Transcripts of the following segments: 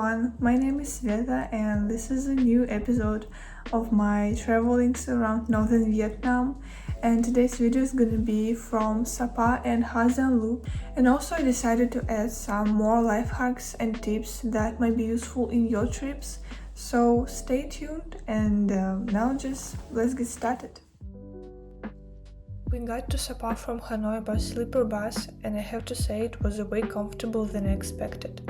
everyone, my name is Sveta and this is a new episode of my travelings around northern Vietnam, and today's video is gonna be from Sapa and Ha Giang Loop, and also I decided to add some more life hacks and tips that might be useful in your trips, so stay tuned and now let's get started. We got to Sapa from Hanoi by sleeper bus, and I have to say it was way comfortable than I expected.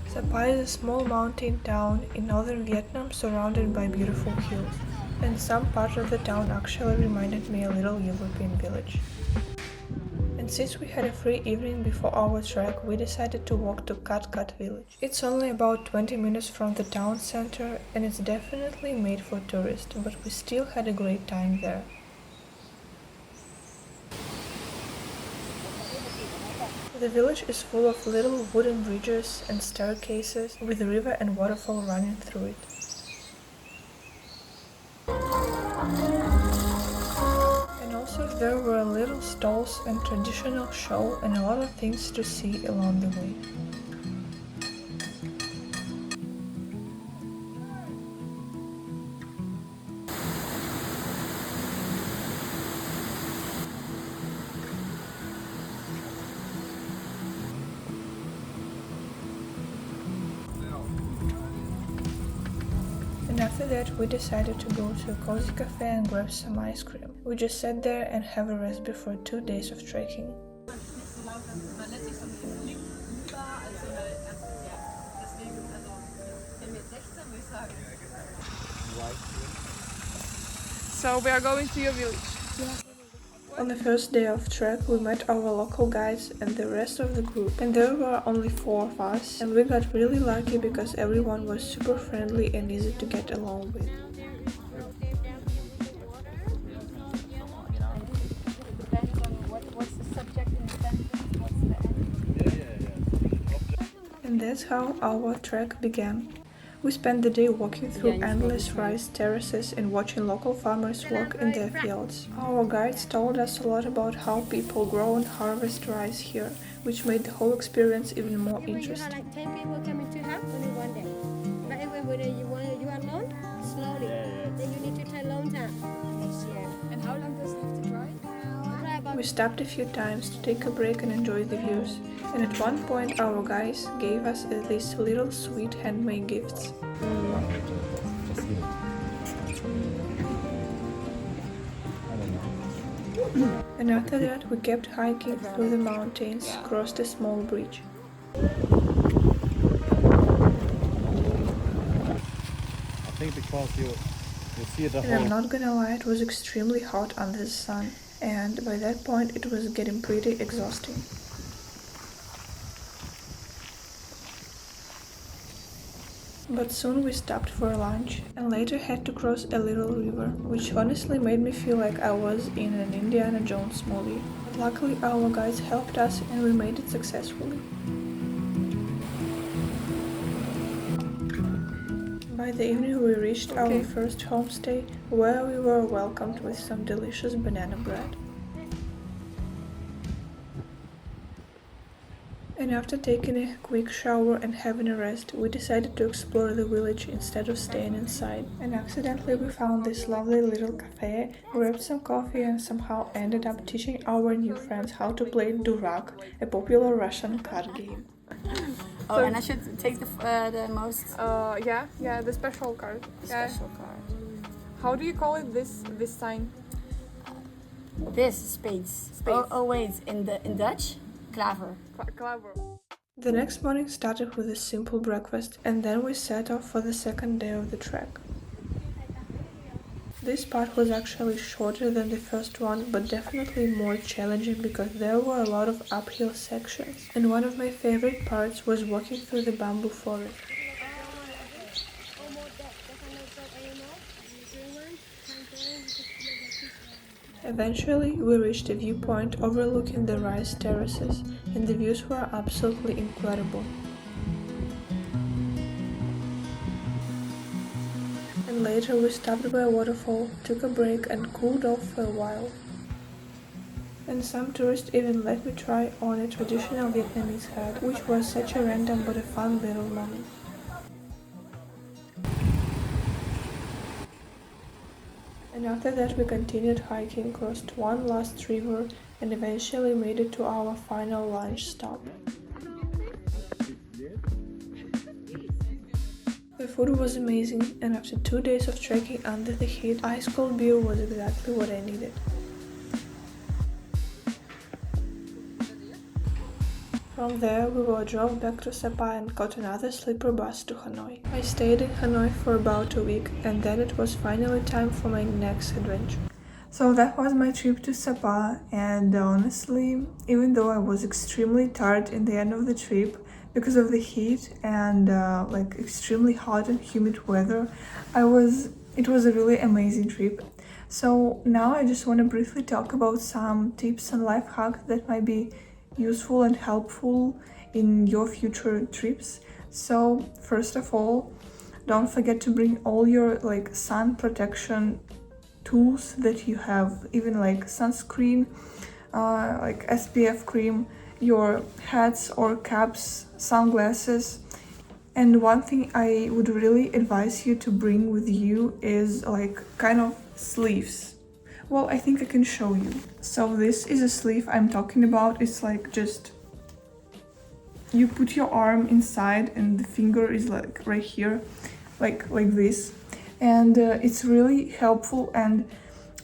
Sapa is a small mountain town in northern Vietnam surrounded by beautiful hills, and some part of the town actually reminded me a little European village. And since we had a free evening before our trek, we decided to walk to Cat village. It's only about 20 minutes from the town center and it's definitely made for tourists, but we still had a great time there. The village is full of little wooden bridges and staircases with a river and waterfall running through it. And also there were little stalls and traditional show and a lot of things to see along the way. And after that we decided to go to a cozy cafe and grab some ice cream. We just sat there and have a rest before 2 days of trekking. So we are going to your village. On the first day of trek, we met our local guides and the rest of the group, and there were only 4 of us, and we got really lucky because everyone was super friendly and easy to get along with. And that's how our trek began. We spent the day walking through endless rice terraces and watching local farmers work in their fields. Our guides told us a lot about how people grow and harvest rice here, which made the whole experience even more interesting. Like 10 people coming to help only one day. But when you are alone, slowly. Then you need to take long time next year. And how long does it have to dry? We stopped a few times to take a break and enjoy the views, and at one point our guys gave us these little sweet handmade gifts. And after that we kept hiking through the mountains, crossed a small bridge. I think because you see the whole... And I'm not gonna lie, it was extremely hot under the sun, and by that point it was getting pretty exhausting. But soon we stopped for lunch and later had to cross a little river, which honestly made me feel like I was in an Indiana Jones movie. But luckily our guides helped us and we made it successfully. By the evening we reached our first homestay, where we were welcomed with some delicious banana bread. And after taking a quick shower and having a rest, we decided to explore the village instead of staying inside. And accidentally we found this lovely little cafe, grabbed some coffee and somehow ended up teaching our new friends how to play Durak, a popular Russian card game. Oh, and I should take the most The special card. special card. How do you call it this sign? This spades. Oh wait, in Dutch, klaver. Clever. The next morning started with a simple breakfast, and then we set off for the second day of the trek. This part was actually shorter than the first one, but definitely more challenging because there were a lot of uphill sections, and one of my favorite parts was walking through the bamboo forest. Eventually, we reached a viewpoint overlooking the rice terraces, and the views were absolutely incredible. And later we stopped by a waterfall, took a break and cooled off for a while. And some tourists even let me try on a traditional Vietnamese hat, which was such a random but a fun little moment. And after that we continued hiking, crossed one last river, and eventually made it to our final lunch stop. The food was amazing, and after 2 days of trekking under the heat, ice-cold beer was exactly what I needed. From there, we drove back to Sapa and caught another sleeper bus to Hanoi. I stayed in Hanoi for about a week, and then it was finally time for my next adventure. So that was my trip to Sapa, and honestly, even though I was extremely tired in the end of the trip because of the heat and extremely hot and humid weather, it was a really amazing trip. So now I just want to briefly talk about some tips and life hacks that might be useful and helpful in your future trips. So first of all, don't forget to bring all your sun protection tools that you have, even sunscreen, SPF cream, your hats or caps, sunglasses. And one thing I would really advise you to bring with you is kind of sleeves. Well, I think I can show you. So this is a sleeve I'm talking about. It's just you put your arm inside and the finger is right here, like this. And it's really helpful, and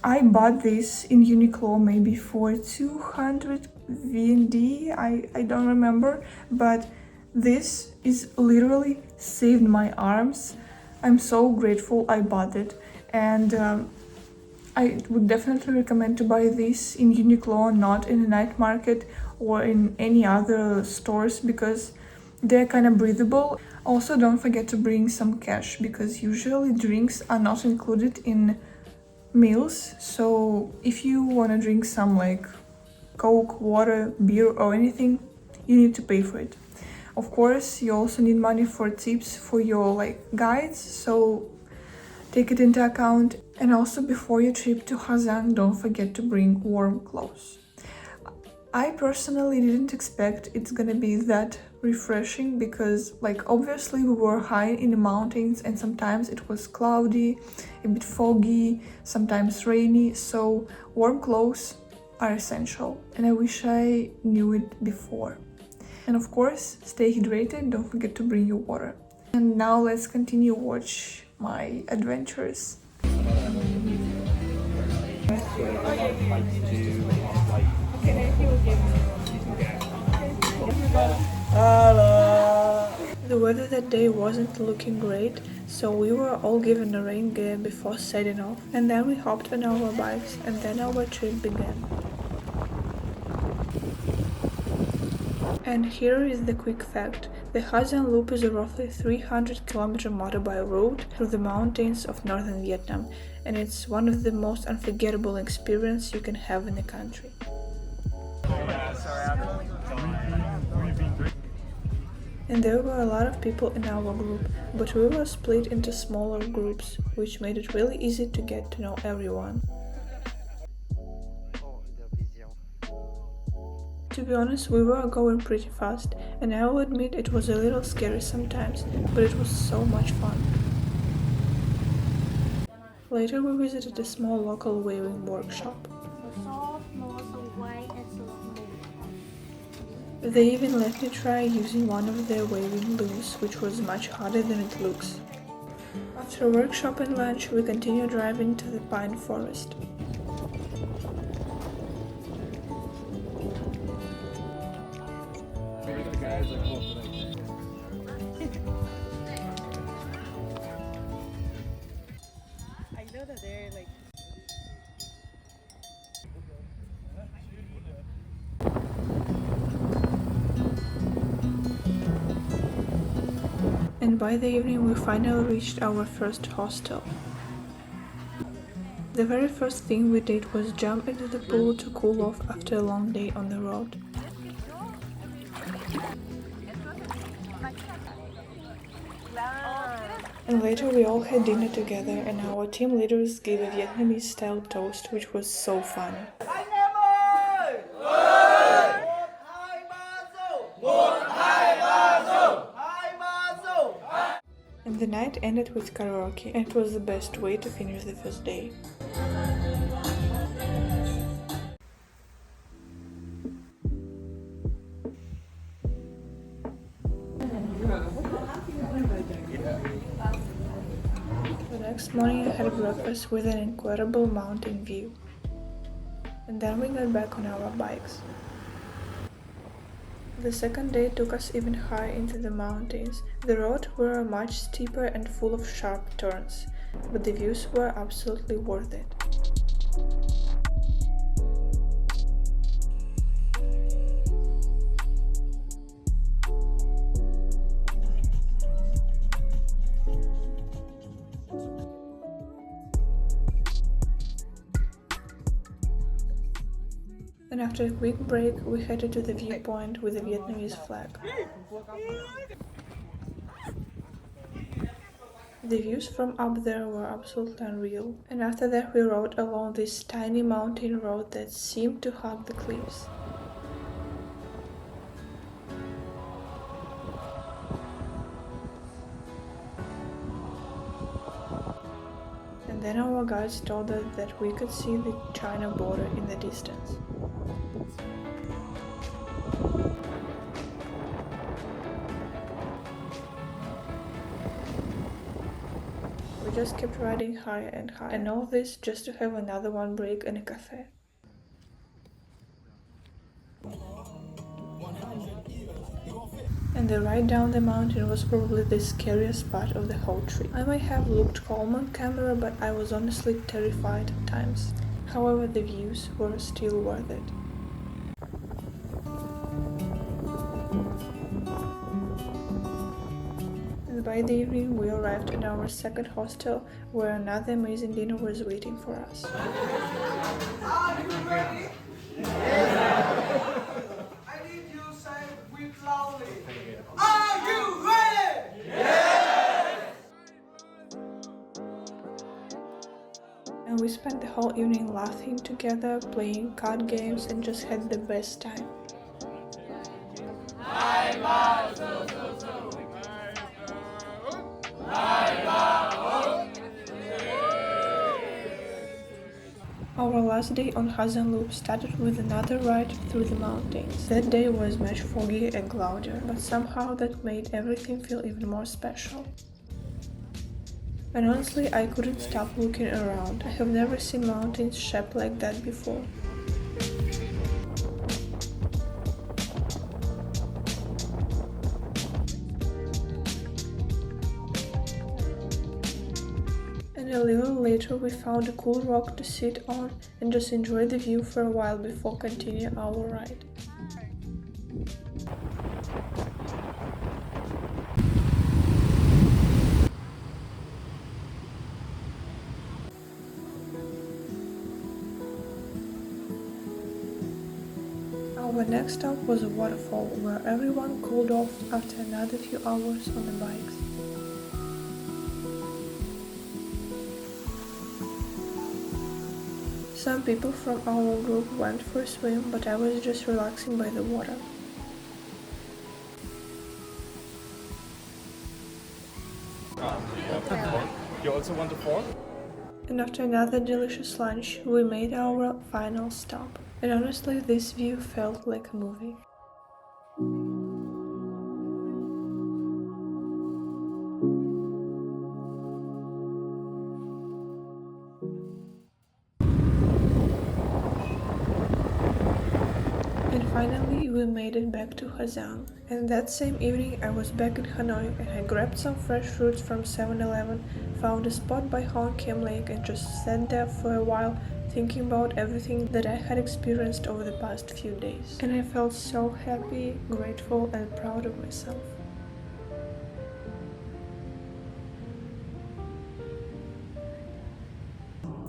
I bought this in Uniqlo maybe for 200 VND, I don't remember, but this is literally saved my arms. I'm so grateful I bought it, and I would definitely recommend to buy this in Uniqlo, not in a night market or in any other stores, because they're kind of breathable. Also, don't forget to bring some cash, because usually drinks are not included in meals. So if you want to drink some Coke, water, beer or anything, you need to pay for it. Of course, you also need money for tips for your guides, so take it into account. And also, before your trip to Ha Giang, don't forget to bring warm clothes. I personally didn't expect it's gonna be that refreshing, because obviously we were high in the mountains and sometimes it was cloudy, a bit foggy, sometimes rainy, so warm clothes are essential, and I wish I knew it before. And of course, stay hydrated, don't forget to bring your water. And now let's continue watch my adventures. The weather that day wasn't looking great, so we were all given a rain gear before setting off, and then we hopped on our bikes, and then our trip began. And here is the quick fact: the Ha Giang Loop is a roughly 300-kilometer motorbike road through the mountains of northern Vietnam, and it's one of the most unforgettable experiences you can have in the country. And there were a lot of people in our group, but we were split into smaller groups, which made it really easy to get to know everyone. To be honest, we were going pretty fast, and I will admit it was a little scary sometimes, but it was so much fun. Later we visited a small local weaving workshop. They even let me try using one of their waving looms, which was much harder than it looks. After workshop and lunch, we continued driving to the pine forest. I know that they're And by the evening we finally reached our first hostel. The very first thing we did was jump into the pool to cool off after a long day on the road. And later we all had dinner together, and our team leaders gave a Vietnamese style toast, which was so fun. And the night ended with karaoke, and it was the best way to finish the first day. The next morning I had breakfast with an incredible mountain view. And then we got back on our bikes. The second day took us even higher into the mountains. The roads were much steeper and full of sharp turns, but the views were absolutely worth it. And after a quick break, we headed to the viewpoint with the Vietnamese flag. The views from up there were absolutely unreal, and after that we rode along this tiny mountain road that seemed to hug the cliffs. And then our guides told us that we could see the China border in the distance. We just kept riding higher and higher, and all this just to have another one break in a cafe. And the ride down the mountain was probably the scariest part of the whole trip. I might have looked calm on camera, but I was honestly terrified at times. However, the views were still worth it. And by the evening, we arrived at our second hostel, where another amazing dinner was waiting for us. Are you ready? Yes. I need you to say with loudly. Are you ready? Yes. And we spent the whole evening laughing together, playing card games, and just had the best time. Our last day on Ha Giang Loop started with another ride through the mountains. That day was much foggier and cloudier, but somehow that made everything feel even more special. And honestly, I couldn't stop looking around. I have never seen mountains shaped like that before. And a little later we found a cool rock to sit on and just enjoy the view for a while before continuing our ride. Our next stop was a waterfall where everyone cooled off after another few hours on the bikes. Some people from our group went for a swim, but I was just relaxing by the water. You also want a fork? And after another delicious lunch, we made our final stop. And honestly, this view felt like a movie. And finally, we made it back to Ha Giang. And that same evening, I was back in Hanoi and I grabbed some fresh fruits from 7-Eleven, found a spot by Ha Giang Lake and just sat there for a while thinking about everything that I had experienced over the past few days. And I felt so happy, grateful and proud of myself.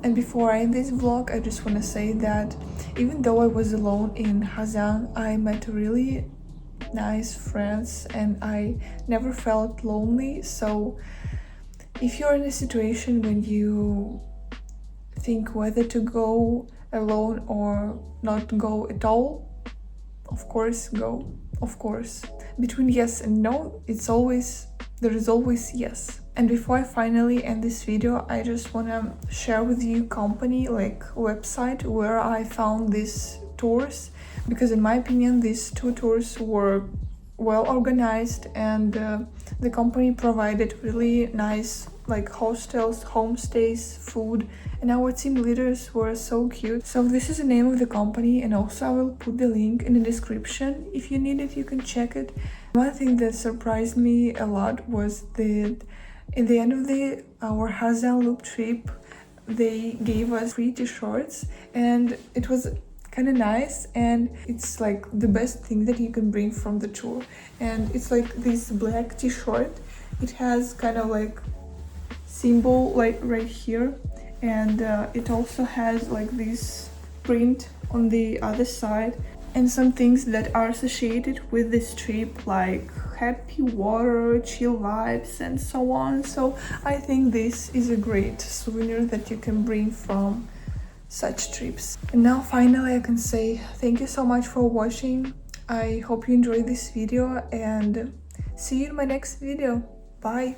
And before I end this vlog, I just want to say that even though I was alone in Ha Giang, I met really nice friends and I never felt lonely. So if you're in a situation when you think whether to go alone or not go at all, of course go. Of course. Between yes and no, it's always there is always yes. And before I finally end this video, I just want to share with you company like website where I found these tours, because in my opinion these 2 tours were well organized, and the company provided really nice like hostels, homestays, food, and our team leaders were so cute. So this is the name of the company, and also I will put the link in the description. If you need it, you can check it. One thing that surprised me a lot was that in the end of our Ha Giang Loop trip, they gave us free t-shirts, and it was kind of nice, and it's like the best thing that you can bring from the tour. And it's like this black t-shirt, it has kind of like symbol like right here, and it also has like this print on the other side, and some things that are associated with this trip, like happy water, chill vibes, and so on. So I think this is a great souvenir that you can bring from such trips. And now finally I can say thank you so much for watching. I hope you enjoyed this video, and see you in my next video. Bye.